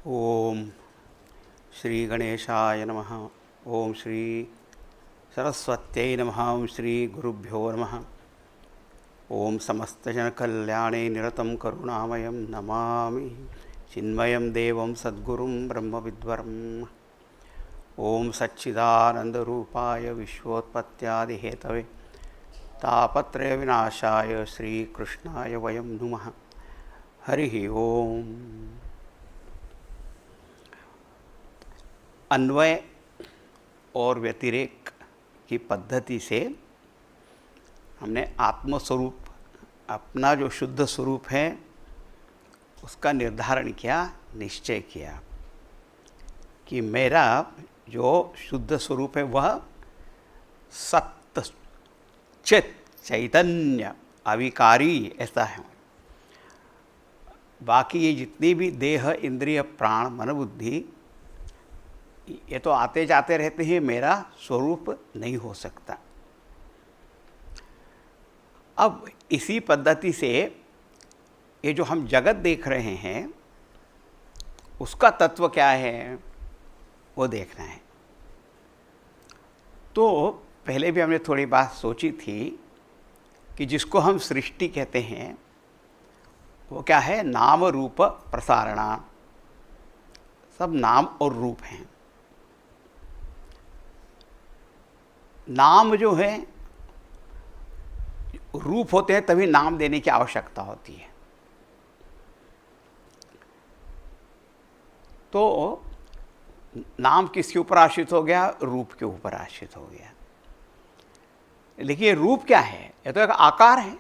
ओम श्री गणेशाय नमः। ओम श्री सरस्वत्यै नमः। ओम श्री गुरुभ्यो नमः। ओम समस्तजनकल्याणे निरतं करुणामयं नमामि चिन्मयं देवं सद्गुरुं ब्रह्मविद्वरम्। ओम सच्चिदानन्दरूपाय विश्वोत्पत्त्यादिहेतवे तापत्रय विनाशाय श्रीकृष्णाय वयं नुमः। हरिः ओम। अन्वय और व्यतिरेक की पद्धति से हमने आत्मस्वरूप, अपना जो शुद्ध स्वरूप है उसका निर्धारण किया, निश्चय किया कि मेरा जो शुद्ध स्वरूप है वह सत्य चित चैतन्य अविकारी ऐसा है। बाकी ये जितनी भी देह इंद्रिय प्राण मन बुद्धि ये तो आते जाते रहते हैं, मेरा स्वरूप नहीं हो सकता। अब इसी पद्धति से ये जो हम जगत देख रहे हैं उसका तत्व क्या है वो देखना है। तो पहले भी हमने थोड़ी बात सोची थी कि जिसको हम सृष्टि कहते हैं वो क्या है, नाम रूप प्रसारणा। सब नाम और रूप हैं। नाम जो है, रूप होते हैं तभी नाम देने की आवश्यकता होती है। तो नाम किसके ऊपर आश्रित हो गया, रूप के ऊपर आश्रित हो गया। लेकिन रूप क्या है, ये तो एक आकार है।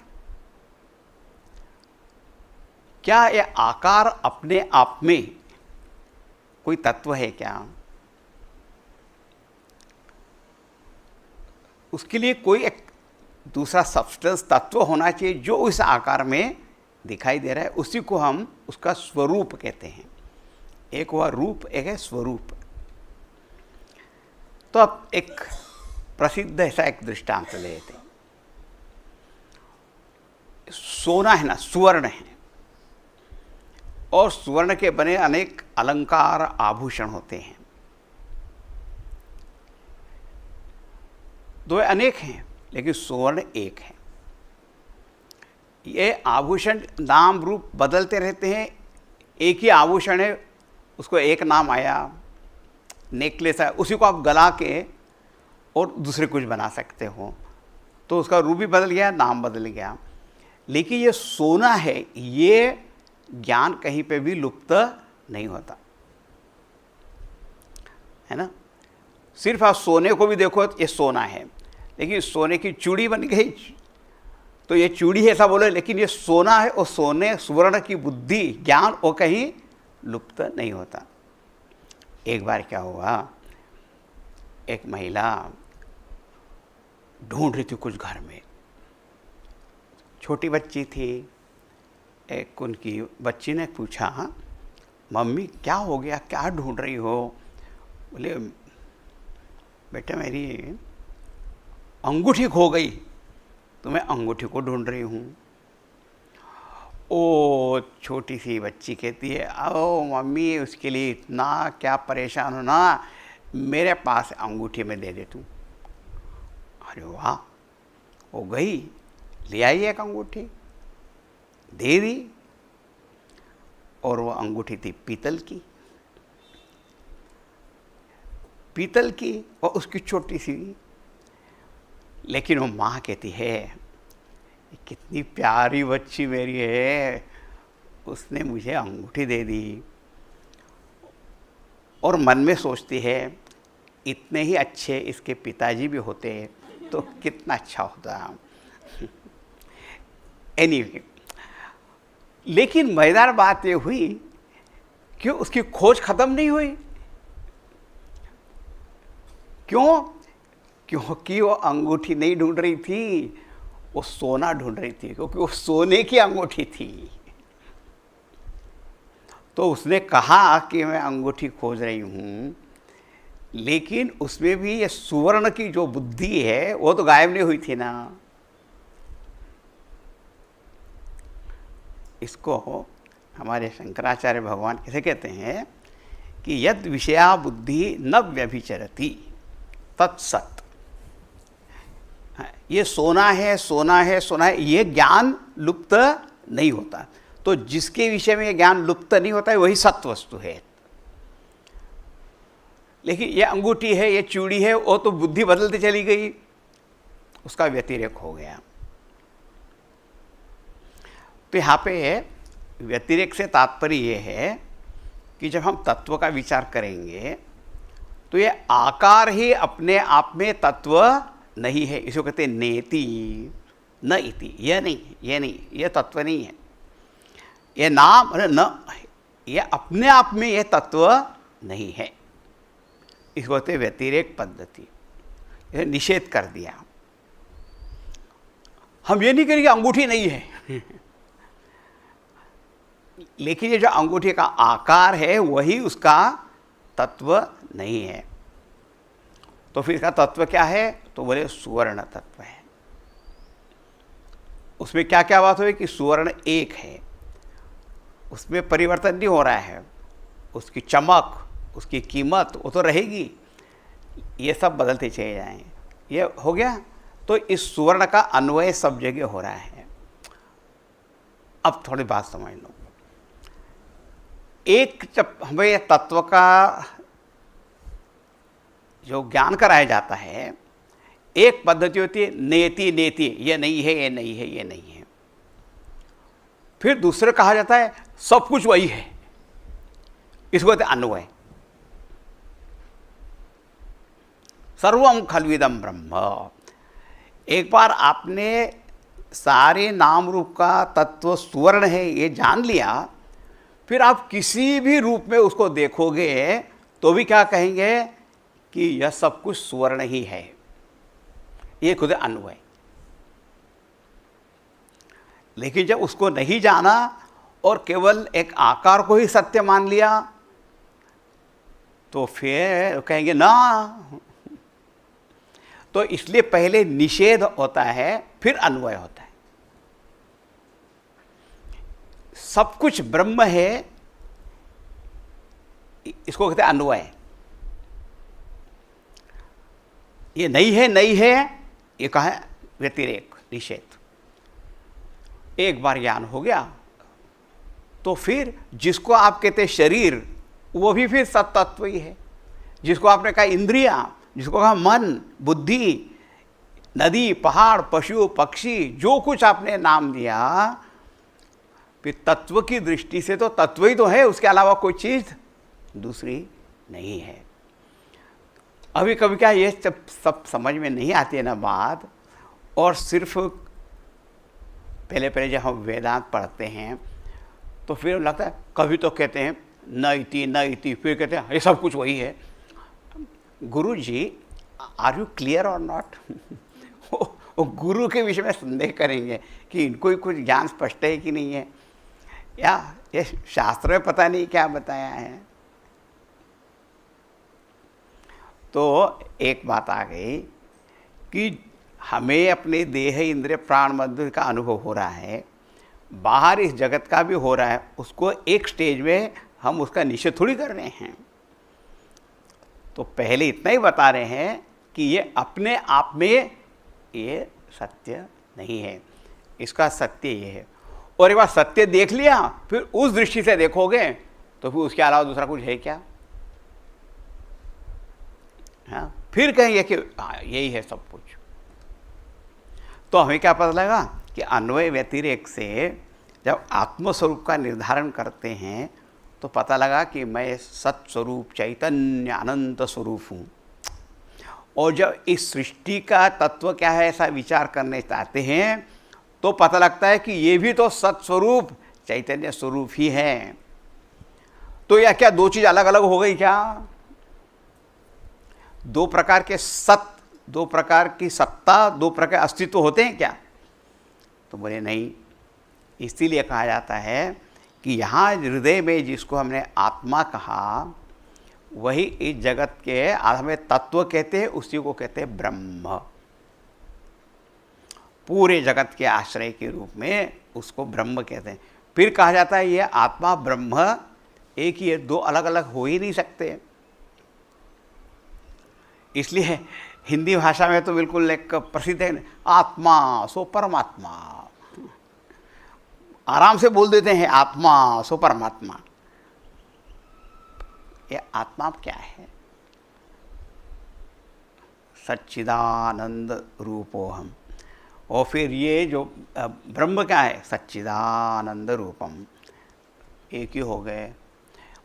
क्या ये आकार अपने आप में कोई तत्व है क्या? उसके लिए कोई एक दूसरा सब्सटेंस तत्व होना चाहिए जो इस आकार में दिखाई दे रहा है, उसी को हम उसका स्वरूप कहते हैं। एक हुआ रूप, एक है स्वरूप। तो अब एक प्रसिद्ध ऐसा एक दृष्टांत लेते हैं। सोना है ना, सुवर्ण है, और सुवर्ण के बने अनेक अलंकार आभूषण होते हैं। दो अनेक हैं लेकिन सुवर्ण एक है। ये आभूषण नाम रूप बदलते रहते हैं। एक ही आभूषण है, उसको एक नाम आया, नेकलेस है, उसी को आप गला के और दूसरे कुछ बना सकते हो, तो उसका रूप भी बदल गया, नाम बदल गया। लेकिन ये सोना है, ये ज्ञान कहीं पे भी लुप्त नहीं होता है ना। सिर्फ आप सोने को भी देखो तो ये सोना है, लेकिन सोने की चूड़ी बन गई तो ये चूड़ी है ऐसा बोले, लेकिन ये सोना है। और सोने सुवर्ण की बुद्धि ज्ञान वो कहीं लुप्त नहीं होता। एक बार क्या हुआ, एक महिला ढूंढ रही थी कुछ घर में, छोटी बच्ची थी। एक उनकी बच्ची ने पूछा, मम्मी क्या हो गया, क्या ढूंढ रही हो? बोले, बेटा मेरी अंगूठी खो गई तो मैं अंगूठी को ढूंढ रही हूँ। ओ छोटी सी बच्ची कहती है, ओ मम्मी उसके लिए इतना क्या परेशान होना, मेरे पास अंगूठी में दे दे तू। अरे वाह, वो गई ले आई एक अंगूठी, दे दी। और वो अंगूठी थी पीतल की, पीतल की और उसकी छोटी सी। लेकिन वो माँ कहती है, कितनी प्यारी बच्ची मेरी है, उसने मुझे अंगूठी दे दी। और मन में सोचती है, इतने ही अच्छे इसके पिताजी भी होते तो कितना अच्छा होता। एनीवे, लेकिन मजेदार बात ये हुई कि उसकी खोज खत्म नहीं हुई। क्यों? क्योंकि वो अंगूठी नहीं ढूंढ रही थी, वो सोना ढूंढ रही थी, क्योंकि वो सोने की अंगूठी थी। तो उसने कहा कि मैं अंगूठी खोज रही हूँ, लेकिन उसमें भी ये सुवर्ण की जो बुद्धि है वो तो गायब नहीं हुई थी ना। इसको हमारे शंकराचार्य भगवान कैसे कहते हैं कि यद विषया बुद्धि न व्यभिचरति तत्सत। ये सोना है, सोना है, सोना है, ये ज्ञान लुप्त नहीं होता। तो जिसके विषय में ये ज्ञान लुप्त नहीं होता है वही सत्य वस्तु है। लेकिन ये अंगूठी है, ये चूड़ी है, वो तो बुद्धि बदलती चली गई, उसका व्यतिरेक हो गया। तो यहाँ पे व्यतिरेक से तात्पर्य ये है कि जब हम तत्व का विचार करेंगे तो ये आकार ही अपने आप में तत्व नहीं है। इसको कहते हैं नेति न इति। यह नहीं, ये नहीं, ये तत्व नहीं है। ये नाम न, ये अपने आप में यह तत्व नहीं है। इसको कहते हैं व्यतिरेक पद्धति। यह निषेध कर दिया। हम ये नहीं करेंगे अंगूठी नहीं है लेकिन ये जो अंगूठी का आकार है वही उसका तत्व नहीं है। तो फिर इसका तत्व क्या है? तो बोले सुवर्ण तत्व है। उसमें क्या क्या बात हुई कि सुवर्ण एक है, उसमें परिवर्तन नहीं हो रहा है, उसकी चमक, उसकी कीमत वो तो रहेगी, ये सब बदलते चले जाएंगे। ये हो गया। तो इस सुवर्ण का अन्वय सब जगह हो रहा है। अब थोड़ी बात समझ लो। एक जब हमें तत्व का जो ज्ञान कराया जाता है, एक पद्धति होती है नेति नेति, ये नहीं है, ये नहीं है, ये नहीं है। फिर दूसरे कहा जाता है सब कुछ वही है, इसको कहते हैं अन्वय। सर्वम खल्विदम ब्रह्म। एक बार आपने सारे नाम रूप का तत्व सुवर्ण है ये जान लिया, फिर आप किसी भी रूप में उसको देखोगे तो भी क्या कहेंगे कि यह सब कुछ सुवर्ण ही है। ये खुद अन्वय। लेकिन जब उसको नहीं जाना और केवल एक आकार को ही सत्य मान लिया तो फिर कहेंगे ना। तो इसलिए पहले निषेध होता है, फिर अन्वय होता है। सब कुछ ब्रह्म है, इसको कहते हैं अन्वय। ये नहीं है, नहीं है, ये कहा है व्यतिरेक, निषेध। एक बार ज्ञान हो गया तो फिर जिसको आप कहते हैं शरीर, वो भी फिर सत्तत्व ही है। जिसको आपने कहा इंद्रियां, जिसको कहा मन, बुद्धि, नदी, पहाड़, पशु, पक्षी, जो कुछ आपने नाम दिया, फिर तत्व की दृष्टि से तो तत्व ही तो है, उसके अलावा कोई चीज दूसरी नहीं है। अभी कभी क्या ये सब समझ में नहीं आती है ना बात, और सिर्फ पहले जब हम वेदांत पढ़ते हैं तो फिर लगता है, कभी तो कहते हैं न इति न इति, फिर कहते हैं ये सब कुछ वही है। गुरु जी, आर यू क्लियर और नॉट? वो गुरु के विषय में संदेह करेंगे कि इनको ही कुछ ज्ञान स्पष्ट है कि नहीं है, या ये शास्त्र में पता नहीं क्या बताया है। तो एक बात आ गई कि हमें अपने देह, इंद्रिय, प्राण, मध्य का अनुभव हो रहा है, बाहर इस जगत का भी हो रहा है। उसको एक स्टेज में हम उसका निषेध थोड़ी कर रहे हैं। तो पहले इतना ही बता रहे हैं कि ये अपने आप में ये सत्य नहीं है, इसका सत्य ये है। और एक बार सत्य देख लिया, फिर उस दृष्टि से देखोगे तो फिर उसके अलावा दूसरा कुछ है क्या? हाँ, फिर कहेंगे कि हाँ यही है सब कुछ। तो हमें क्या पता लगा कि अन्वय व्यतिरेक से जब आत्मस्वरूप का निर्धारण करते हैं तो पता लगा कि मैं सत्स्वरूप चैतन्य अनंत स्वरूप हूँ। और जब इस सृष्टि का तत्व क्या है ऐसा विचार करने चाहते हैं तो पता लगता है कि ये भी तो सत्स्वरूप चैतन्य स्वरूप ही है। तो यह क्या दो चीज़ अलग अलग हो गई क्या? दो प्रकार के सत्य, दो प्रकार की सत्ता, दो प्रकार अस्तित्व होते हैं क्या? तो बोले नहीं। इसीलिए कहा जाता है कि यहाँ हृदय में जिसको हमने आत्मा कहा, वही इस जगत के हमें तत्व कहते हैं, उसी को कहते हैं ब्रह्म। पूरे जगत के आश्रय के रूप में उसको ब्रह्म कहते हैं। फिर कहा जाता है ये आत्मा ब्रह्म एक ही है, दो अलग अलग हो ही नहीं सकते। इसलिए हिंदी भाषा में तो बिल्कुल एक प्रसिद्ध है, आत्मा सो परमात्मा, आराम से बोल देते हैं, आत्मा सो परमात्मा। ये आत्मा क्या है? सच्चिदानंद रूपोहम। और फिर ये जो ब्रह्म क्या है? सच्चिदानंद रूपम, एक ही हो गए।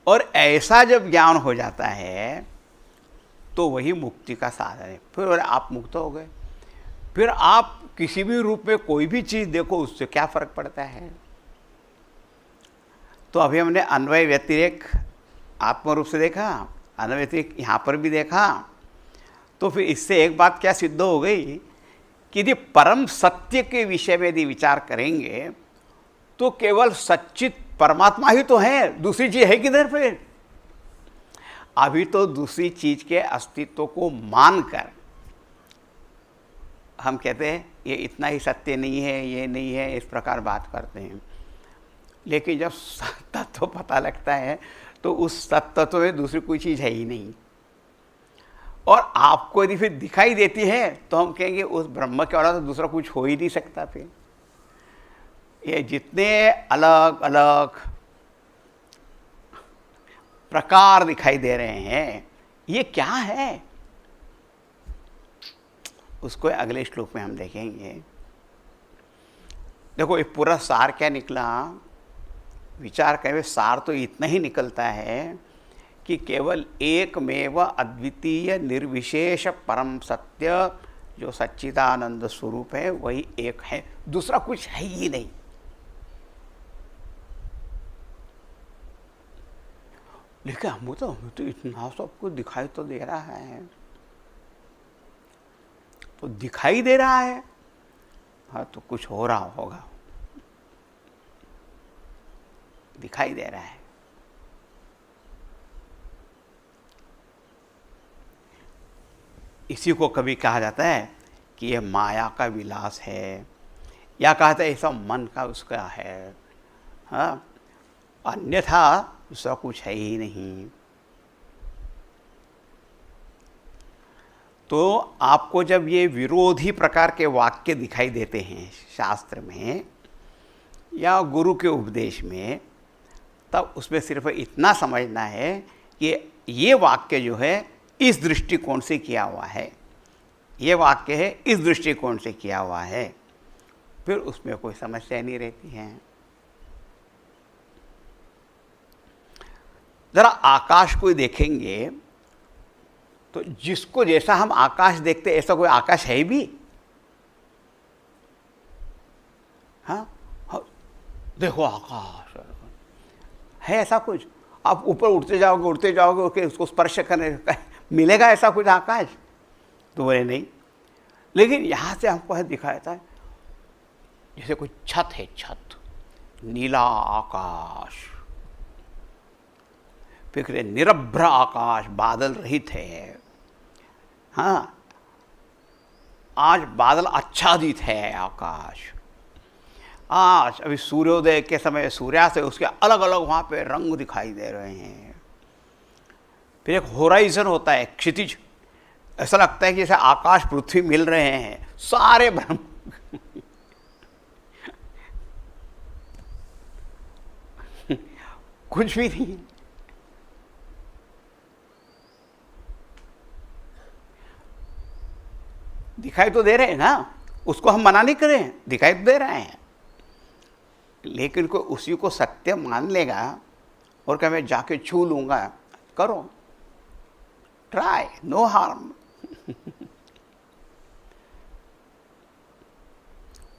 और ऐसा जब ज्ञान हो जाता है तो वही मुक्ति का साधन है। फिर आप मुक्त हो गए। फिर आप किसी भी रूप में कोई भी चीज़ देखो, उससे क्या फर्क पड़ता है? तो अभी हमने अन्वय व्यतिरेक आत्म रूप से देखा, अन्वय व्यतिरेक यहाँ पर भी देखा। तो फिर इससे एक बात क्या सिद्ध हो गई कि यदि परम सत्य के विषय में यदि विचार करेंगे तो केवल सच्चित परमात्मा ही तो है, दूसरी चीज है किधर? फिर अभी तो दूसरी चीज के अस्तित्व को मानकर हम कहते हैं ये इतना ही सत्य नहीं है, ये नहीं है, इस प्रकार बात करते हैं। लेकिन जब तत्व पता लगता है तो उस तत्व में दूसरी कोई चीज़ है ही नहीं। और आपको यदि फिर दिखाई देती है तो हम कहेंगे उस ब्रह्म के अलावा तो दूसरा कुछ हो ही नहीं सकता। फिर ये जितने अलग अलग प्रकार दिखाई दे रहे हैं, ये क्या है? उसको अगले श्लोक में हम देखेंगे। देखो ये पूरा सार क्या निकला, विचार करें, सार तो इतना ही निकलता है कि केवल एकमेव अद्वितीय निर्विशेष परम सत्य जो सच्चिदानंद स्वरूप है वही एक है, दूसरा कुछ है ही नहीं। लेकिन हमें तो इतना सबको दिखाई तो दे रहा है, तो दिखाई दे रहा है, हाँ तो कुछ हो रहा होगा, दिखाई दे रहा है। इसी को कभी कहा जाता है कि यह माया का विलास है, या कहा जाता है ऐसा मन का उसका है, हाँ, अन्यथा उसका कुछ है ही नहीं। तो आपको जब ये विरोधी प्रकार के वाक्य दिखाई देते हैं शास्त्र में या गुरु के उपदेश में, तब उसमें सिर्फ इतना समझना है कि ये वाक्य जो है इस दृष्टिकोण से किया हुआ है, ये वाक्य है इस दृष्टिकोण से किया हुआ है, फिर उसमें कोई समस्या नहीं रहती है। जरा आकाश को देखेंगे तो जिसको जैसा हम आकाश देखते ऐसा कोई आकाश है भी? हाँ, देखो आकाश है ऐसा कुछ? आप ऊपर उड़ते जाओगे ओके, उसको स्पर्श करने मिलेगा ऐसा कुछ आकाश? तो बोले नहीं। लेकिन यहाँ से हमको दिखाता है जैसे कोई छत है, छत, नीला आकाश, फिर निरभ्र आकाश, बादल रहित है। हाँ, आज बादल आच्छादित है आकाश। आज अभी सूर्योदय के समय सूर्यास्त है, उसके अलग अलग वहाँ पे रंग दिखाई दे रहे हैं। फिर एक होराइजन होता है, क्षितिज, ऐसा लगता है कि जैसे आकाश पृथ्वी मिल रहे हैं, सारे ब्रह्म कुछ भी नहीं। दिखाई तो दे रहे हैं ना, उसको हम मना नहीं करें, दिखाई तो दे रहे हैं। लेकिन कोई उसी को सत्य मान लेगा और क्या मैं जाके छू लूंगा, करो, ट्राई, नो हार्म।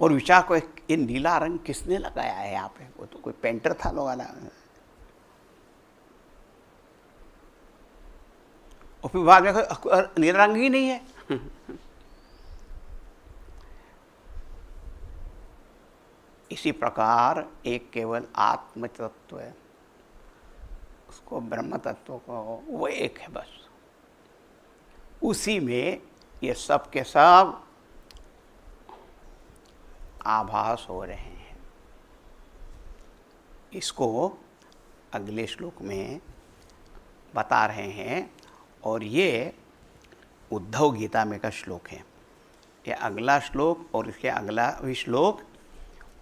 और विचार को, ये नीला रंग किसने लगाया है यहाँ पे? वो तो कोई पेंटर था लगाना। और फिर बाद में नीला रंग ही नहीं है। इसी प्रकार एक केवल आत्म तत्व है, उसको ब्रह्म तत्व को, वो एक है बस। उसी में ये सब के सब आभास हो रहे हैं। इसको अगले श्लोक में बता रहे हैं, और ये उद्धव गीता में का श्लोक है। ये अगला श्लोक और इसके अगला भी श्लोक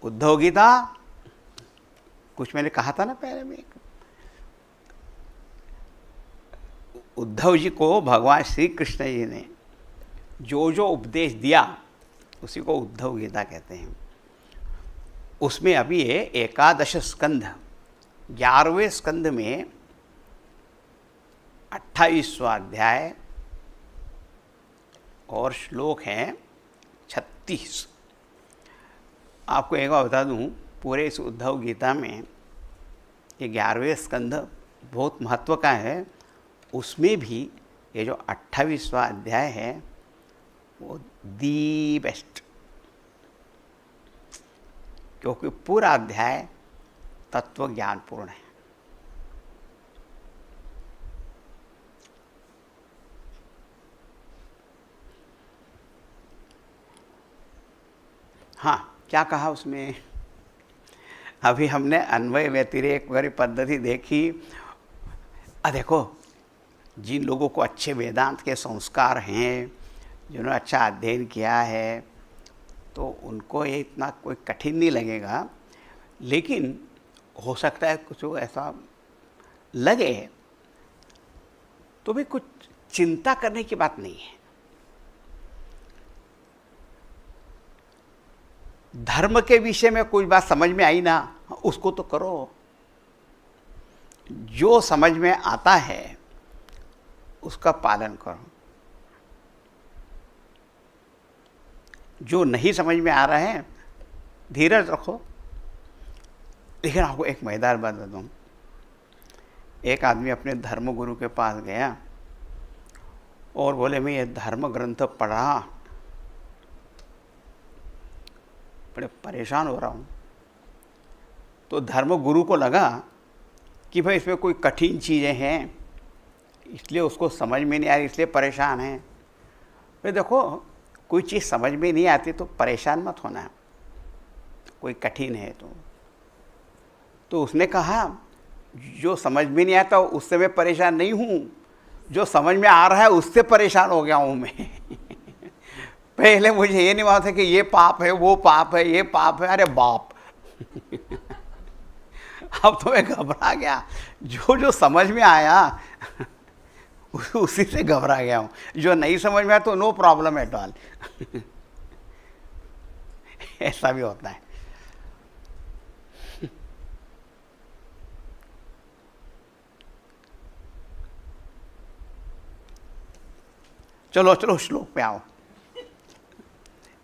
उद्धव गीता, कुछ मैंने कहा था ना पहले में, उद्धव जी को भगवान श्री कृष्ण जी ने जो जो उपदेश दिया उसी को उद्धव गीता कहते हैं। उसमें अभी ये एकादश स्कंध, 11वें स्कंध में 28वां अध्याय और श्लोक हैं 36। आपको एक बार बता दूं, पूरे इस उद्धव गीता में ये 11वें स्कंध बहुत महत्व का है। उसमें भी ये जो 28वां अध्याय है वो दी बेस्ट, क्योंकि पूरा अध्याय तत्व ज्ञानपूर्ण है। हाँ, क्या कहा उसमें? अभी हमने अन्वय व्यतिरेक वाली पद्धति देखी। देखो, जिन लोगों को अच्छे वेदांत के संस्कार हैं, जिन्होंने अच्छा अध्ययन किया है, तो उनको ये इतना कोई कठिन नहीं लगेगा। लेकिन हो सकता है कुछ ऐसा लगे तो भी कुछ चिंता करने की बात नहीं है। धर्म के विषय में कोई बात समझ में आई ना, उसको तो करो। जो समझ में आता है उसका पालन करो। जो नहीं समझ में आ रहा है धीरज रखो। लेकिन आपको एक मजेदार बात बताऊं, एक आदमी अपने धर्मगुरु के पास गया और बोले मैं ये धर्म ग्रंथ पढ़ा, बड़े परेशान हो रहा हूँ। तो धर्मगुरु को लगा कि भाई इसमें कोई कठिन चीज़ें हैं, इसलिए उसको समझ में नहीं आ रही, इसलिए परेशान है। भाई देखो, कोई चीज़ समझ में नहीं आती तो परेशान मत होना, कोई कठिन है तो उसने कहा जो समझ में नहीं आता उससे मैं परेशान नहीं हूँ, जो समझ में आ रहा है उससे परेशान हो गया हूँ मैं। पहले मुझे ये नहीं मालूम था कि ये पाप है, वो पाप है, ये पाप है, अरे बाप। अब तो मैं घबरा गया। जो समझ में आया उसी से घबरा गया हूँ। जो नहीं समझ में आया तो नो प्रॉब्लम एट ऑल। ऐसा भी होता है। चलो चलो श्लोक पे आओ।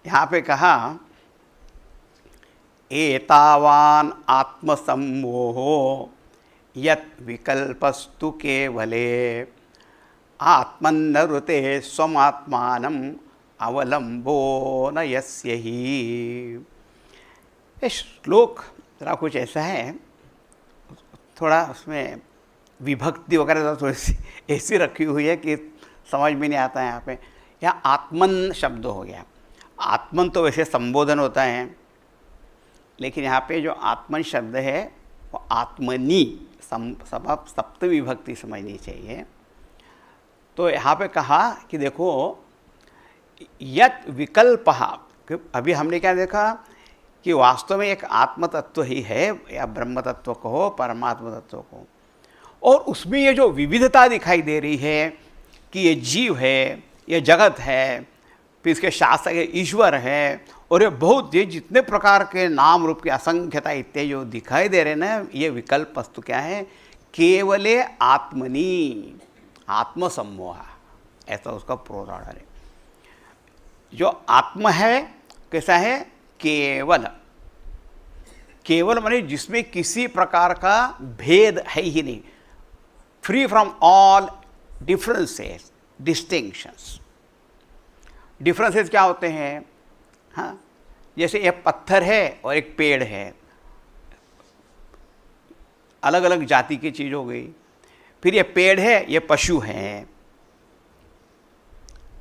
यहाँ पे कहा एतावान आत्मसम्मोहो यत् विकल्पस्तु केवले आत्मन्नरुते स्वमात्मानम अवलंबो न यस्य ही। ये श्लोक जरा कुछ ऐसा है, थोड़ा उसमें विभक्ति वगैरह थोड़ी सी ऐसी रखी हुई है कि समझ में नहीं आता है। यहाँ पे यहाँ आत्मन शब्द हो गया। आत्मन तो वैसे संबोधन होता है, लेकिन यहाँ पे जो आत्मन शब्द है वो आत्मनि सप्तमी विभक्ति समझनी चाहिए। तो यहाँ पे कहा कि देखो यत् विकल्पः, अभी हमने क्या देखा कि वास्तव में एक आत्म तत्व ही है, या ब्रह्म तत्व कहो, परमात्मा तत्व कहो, और उसमें ये जो विविधता दिखाई दे रही है कि ये जीव है, ये जगत है, फिर इसके शासक है, ईश्वर है, और ये बहुत ये जितने प्रकार के नाम रूप की असंख्यता इत्यादि जो दिखाई दे रहे हैं ना, ये विकल्प वस्तु क्या है? केवले आत्मनि, आत्मसम्मोह, ऐसा उसका प्रोज ऑर्डर है। जो आत्म है कैसा है? केवल। केवल माने जिसमें किसी प्रकार का भेद है ही नहीं, free from all differences, distinctions. Differences क्या होते हैं? हाँ, जैसे एक पत्थर है और एक पेड़ है, अलग अलग जाति की चीज़ हो गई। फिर ये पेड़ है, ये पशु हैं,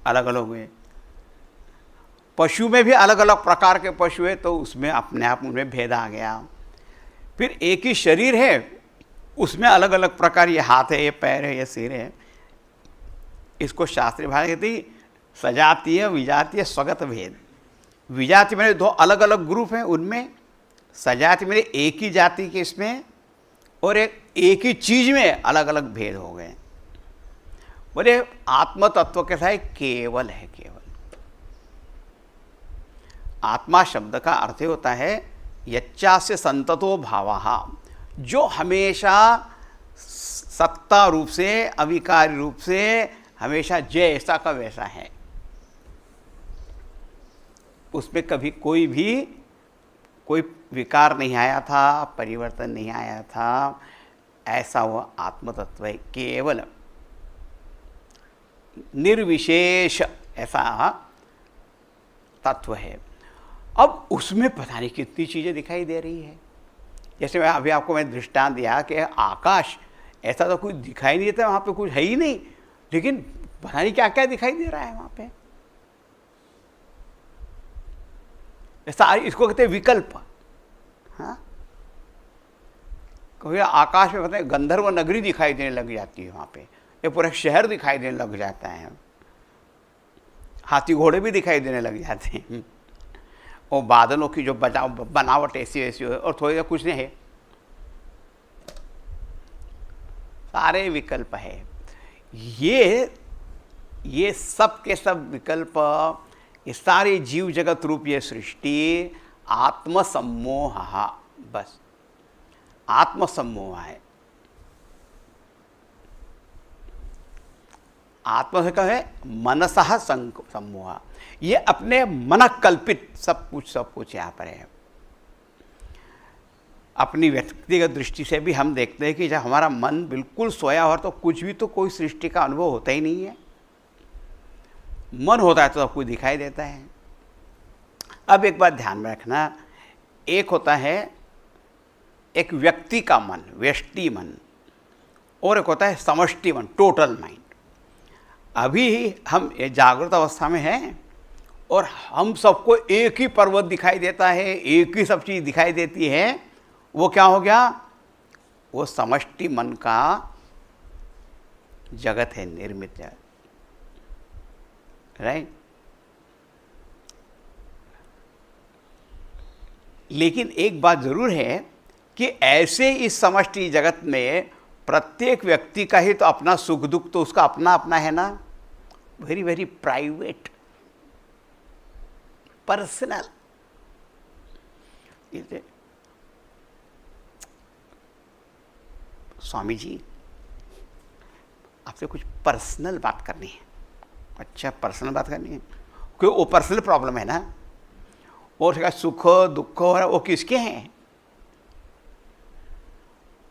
अलग अलग हुए। पशु में भी अलग अलग प्रकार के पशु है, तो उसमें अपने आप उनमें भेद आ गया। फिर एक ही शरीर है, उसमें अलग अलग प्रकार, ये हाथ है, ये पैर है, ये सिर है। इसको शास्त्रीय भाषा कहती सजातीय विजातीय स्वगत भेद। विजाति में दो अलग अलग ग्रुप हैं, उनमें सजाति में एक ही जाति के इसमें, और एक ही चीज में अलग अलग भेद हो गए। बोले आत्म तत्व कैसा है? केवल है, केवल। आत्मा शब्द का अर्थ होता है यच्चा से संततो भावः, जो हमेशा सत्ता रूप से, अविकारी रूप से, हमेशा जैसा का वैसा है। उसमें कभी कोई विकार नहीं आया था, परिवर्तन नहीं आया था। ऐसा वह आत्म तत्व है, केवल निर्विशेष ऐसा तत्व है। अब उसमें पता नहीं कितनी चीज़ें दिखाई दे रही है। जैसे मैं अभी आपको मैं दृष्टांत दिया कि आकाश, ऐसा तो कुछ दिखाई नहीं देता, वहाँ पे कुछ है ही नहीं, लेकिन पता नहीं क्या क्या दिखाई दे रहा है वहाँ पे। ऐसा इसको कहते हैं विकल्प। हाँ, कभी आकाश में पता है गंधर्व नगरी दिखाई देने लग जाती है, वहाँ पे ये पूरा शहर दिखाई देने लग जाता है, हाथी घोड़े भी दिखाई देने लग जाते हैं, और बादलों की जो बनावट ऐसी ऐसी हो, और थोड़ी कुछ नहीं है, सारे विकल्प है। ये सब के सब विकल्प, ये सारे जीव जगत रूप ये सृष्टि आत्मसम्मोह, बस आत्मसम्मोह है। आत्मा से कहे मनसः सम्मोह, ये अपने मन कल्पित सब कुछ यहाँ पर है। अपनी व्यक्तिगत दृष्टि से भी हम देखते हैं कि जब हमारा मन बिल्कुल सोया हो तो कुछ भी, तो कोई सृष्टि का अनुभव होता ही नहीं है। मन होता है तो सब कुछ दिखाई देता है। अब एक बात ध्यान में रखना, एक होता है एक व्यक्ति का मन, व्यष्टि मन, और एक होता है समष्टि मन, टोटल माइंड। अभी हम जागृत अवस्था में हैं और हम सबको एक ही पर्वत दिखाई देता है, एक ही सब चीज़ दिखाई देती है। वो क्या हो गया? वो समष्टि मन का जगत है, निर्मित जगत, राइट। लेकिन एक बात जरूर है कि ऐसे इस समष्टि जगत में प्रत्येक व्यक्ति का ही तो अपना सुख दुख तो उसका अपना अपना है ना, very very private, personal. Swami ji, आपसे कुछ पर्सनल बात करनी है। अच्छा, पर्सनल बात करनी है, क्योंकि वो पर्सनल प्रॉब्लम है ना, और उसका सुख दुख वो किसके हैं?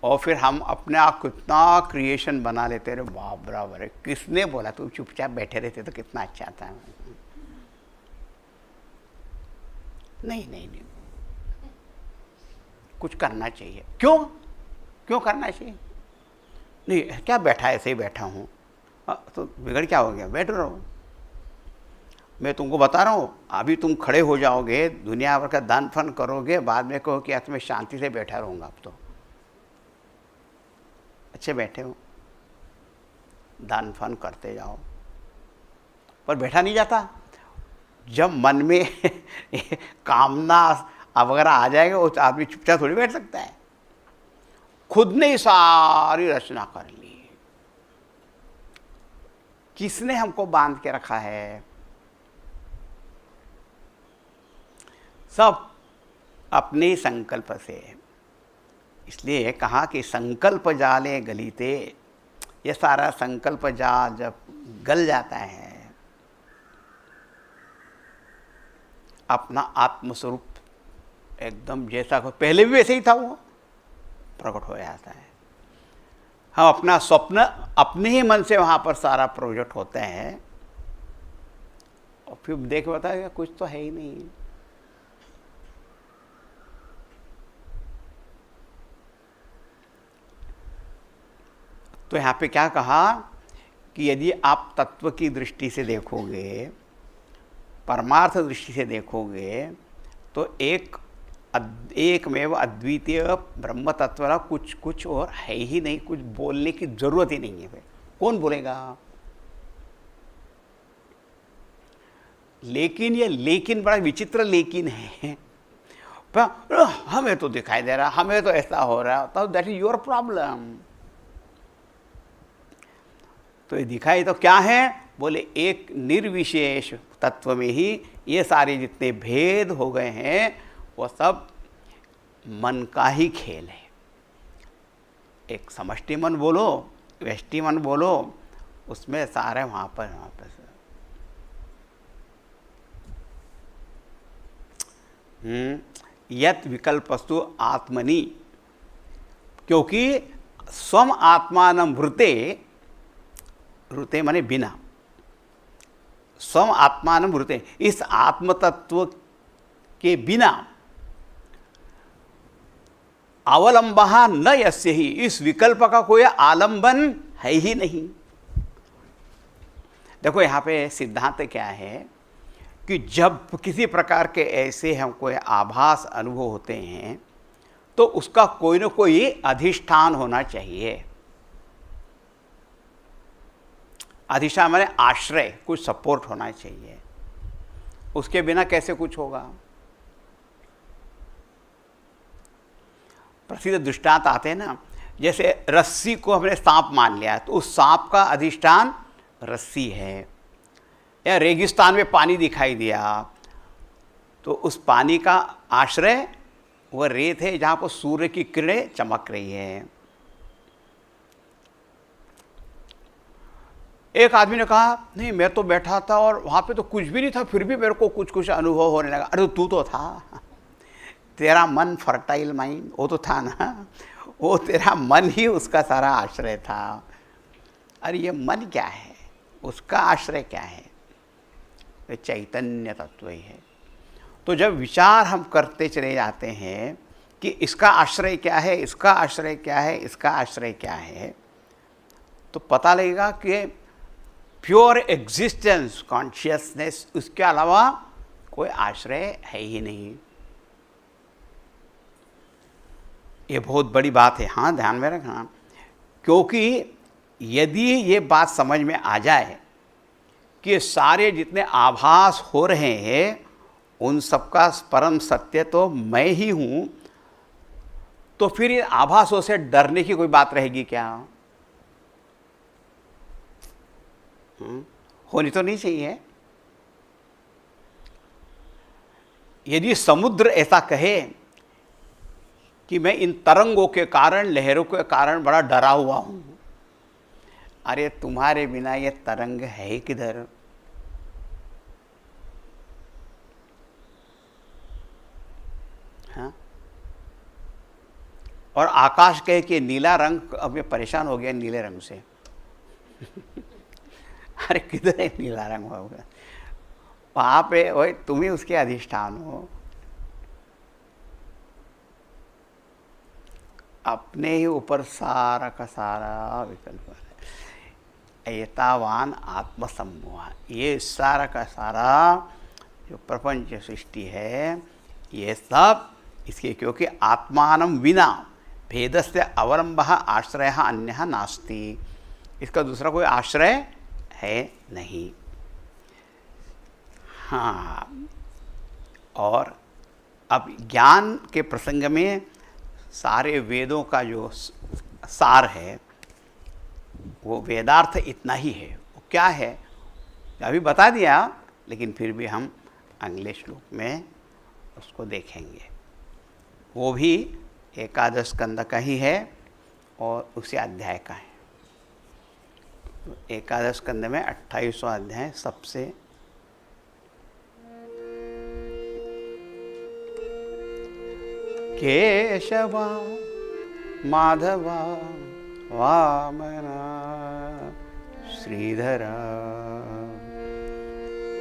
और फिर हम अपने आप कितना क्रिएशन बना लेते रहे, वाह बराबर है, किसने बोला तुम चुपचाप बैठे रहते तो कितना अच्छा था। नहीं नहीं नहीं, कुछ करना चाहिए। क्यों करना चाहिए? नहीं, क्या बैठा ऐसे ही बैठा हूँ, तो बिगड़ क्या हो गया? बैठ रहो। मैं तुमको बता रहा हूँ, अभी तुम खड़े हो जाओगे, दुनिया भर का दान फन करोगे, बाद में कहो कि आज मैं शांति से बैठा रहूँगा। अब तो अच्छे बैठे हो, दान फन करते जाओ, पर बैठा नहीं जाता। जब मन में कामना वगैरह आ जाएगा, उस आदमी चुपचाप थोड़ी बैठ सकता है। खुद ने सारी रचना कर ली, किसने हमको बांध के रखा है? सब अपने संकल्प से। इसलिए कहा कि संकल्प जाले गलीते, ये सारा संकल्प जाल जब गल जाता है, अपना आत्मस्वरूप एकदम जैसा पहले भी वैसे ही था, वो प्रकट हो जाता है। हम अपना स्वप्न अपने ही मन से वहाँ पर सारा प्रोजेक्ट होते हैं, और फिर देख बताएगा कुछ तो है ही नहीं। तो यहाँ पे क्या कहा कि यदि आप तत्व की दृष्टि से देखोगे, परमार्थ दृष्टि से देखोगे, तो एक एकमेव अद्वितीय ब्रह्म तत्व का कुछ और है ही नहीं, कुछ बोलने की जरूरत ही नहीं है। फिर कौन बोलेगा? लेकिन ये लेकिन बड़ा विचित्र लेकिन है। पर हमें तो दिखाई दे रहा, हमें तो ऐसा हो रहा, तो दैट इज योर प्रॉब्लम। तो ये दिखाई तो क्या है? बोले एक निर्विशेष तत्व में ही ये सारे जितने भेद हो गए हैं वो सब मन का ही खेल है। एक समष्टि मन बोलो, व्यष्टि मन बोलो, उसमें सारे वहाँ पर यत विकल्पस्तु आत्मनि, क्योंकि स्वम आत्मानं वृते, वृते माने बिना, स्वम आत्मानं वृते, इस आत्म तत्व के बिना अवलंबा न यस्य ही, इस विकल्प का कोई आलंबन है ही नहीं। देखो यहाँ पे सिद्धांत क्या है कि जब किसी प्रकार के ऐसे हमको आभास अनुभव होते हैं तो उसका कोई न कोई अधिष्ठान होना चाहिए। अधिष्ठान माने आश्रय, कुछ सपोर्ट होना चाहिए, उसके बिना कैसे कुछ होगा। प्रसिद्ध दृष्टांत आते हैं ना, जैसे रस्सी को हमने सांप मान लिया तो उस सांप का अधिष्ठान रस्सी है, या रेगिस्तान में पानी दिखाई दिया तो उस पानी का आश्रय वह रेत है जहाँ पर सूर्य की किरणें चमक रही है। एक आदमी ने कहा नहीं मैं तो बैठा था और वहाँ पे तो कुछ भी नहीं था, फिर भी मेरे को कुछ कुछ अनुभव होने लगा। अरे तू तो था, तेरा मन फर्टाइल माइंड वो तो था ना, वो तेरा मन ही उसका सारा आश्रय था। अरे ये मन क्या है, उसका आश्रय क्या है? वे चैतन्य तत्व ही है। तो जब विचार हम करते चले जाते हैं कि इसका आश्रय क्या है, इसका आश्रय क्या है, इसका आश्रय क्या है, तो पता लगेगा कि प्योर एग्जिस्टेंस कॉन्शियसनेस, उसके अलावा कोई आश्रय है ही नहीं। ये बहुत बड़ी बात है, हाँ ध्यान में रखना, क्योंकि यदि ये बात समझ में आ जाए कि सारे जितने आभास हो रहे हैं उन सबका परम सत्य तो मैं ही हूँ, तो फिर इन आभासों से डरने की कोई बात रहेगी क्या? होनी तो नहीं चाहिए। यदि समुद्र ऐसा कहे कि मैं इन तरंगों के कारण, लहरों के कारण बड़ा डरा हुआ हूं, अरे तुम्हारे बिना ये तरंग है किधर? हाँ? और आकाश कहे कि नीला रंग, अब मैं परेशान हो गया नीले रंग से अरे किधर है नीला रंग होगा? वहां पे वही तुम ही उसके अधिष्ठान हो, अपने ही ऊपर सारा का सारा विकल्प है। एतावान आत्मसमूह, ये सारा का सारा जो प्रपंच सृष्टि है ये सब इसके, क्योंकि आत्मानं विना भेदस्य अवलंबः आश्रयः अन्यः नास्ति, इसका दूसरा कोई आश्रय है नहीं। हाँ, और अब ज्ञान के प्रसंग में सारे वेदों का जो सार है वो वेदार्थ इतना ही है। वो क्या है अभी बता दिया, लेकिन फिर भी हम अगले श्लोक में उसको देखेंगे। वो भी एकादश स्कंद का ही है और उसी अध्याय का है। तो एकादश स्कंद में 28वां अध्याय सबसे केशवा माधवा वामना श्रीधरा,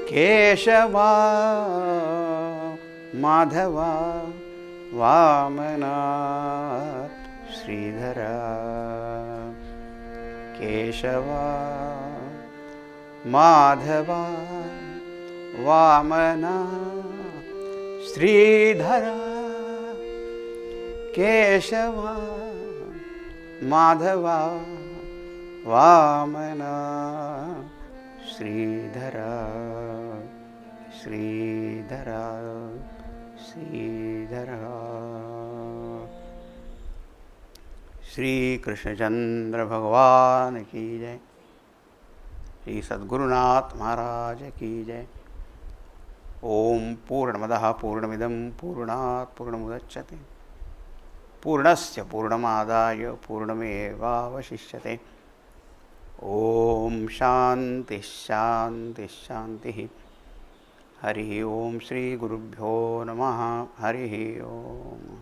केशवा माधवा वामना श्रीधरा, केशवा माधवा वामना श्रीधरा। केशवा माधवा वामना श्रीधरा श्रीधरा श्रीधरा। श्री कृष्णचंद्र भगवान की जय। श्री सद्गुरुनाथ महाराज की जय। ओम पूर्णमदः पूर्णमिदं पूर्णात् पूर्णमुदच्यते पूर्णस्य पूर्णमादाय पूर्णमेवावशिष्यते। ओम शांति शांति शांति। हरि ओम श्री गुरुभ्यो नमः। हरि ओम।